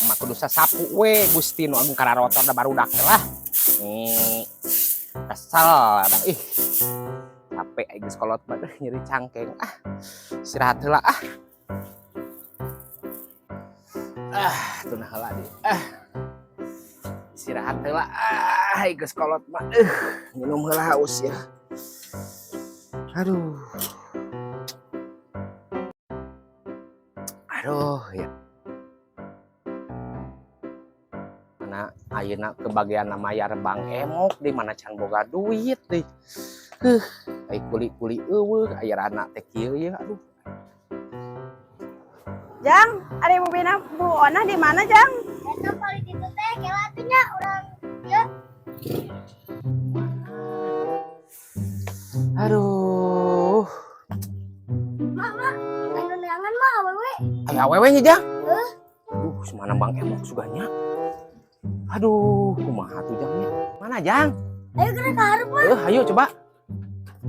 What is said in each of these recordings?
mak kudu sasapu we Gusti nu agung kararotor da barudak teh lah. Nih. Kesel da ih. Capek aing geus kolot mah nyeri cangkeng. Istirahat heula tunah heula di. Istirahat heula aing geus kolot mah. Minum heula haus ya. Aduh ya. Karena ayeuna kebagian mayar Bang Emok di mana can boga duit deh. Ai kuli-kuli eueuh aya anak teh kieu ya aduh. Jang, ada Bu Ona di mana, Jang? Eta paling ditu teh kelatinya urang ya. Aduh. Mama, anu neangan mah awewe. Aya awewe nya Jang. Aduh, semana Bang Emok suganya. Aduh, kumaha tuh Jangnya? Mana Jang? Ayo geura ka hareup mah. Ayo coba.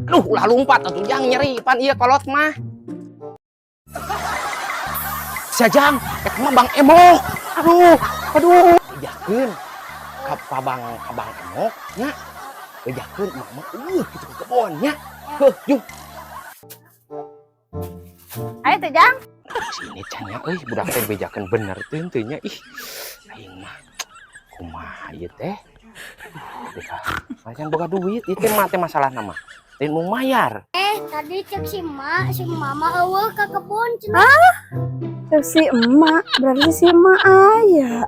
Aduh, ulah lumpat atuh Jang nyeri pan ieu kolot mah. Sia Jang, eta mah Bang Emok. Aduh. Ejakeun ka Bang Emok nya. Ejakeun mama kitu ke kebon nya. Yuk. Ayo tuh, Jang. Sini cenah euy budak teh bejakeun bener teh nya ih. Aing mah kumaha ieu teh? Macan boga duit, ieu teh mah teh masalahna mah. Lain mau mayar. Tadi cek si mama eueuh ka kebun cenah. Si emak, berarti si emak aya.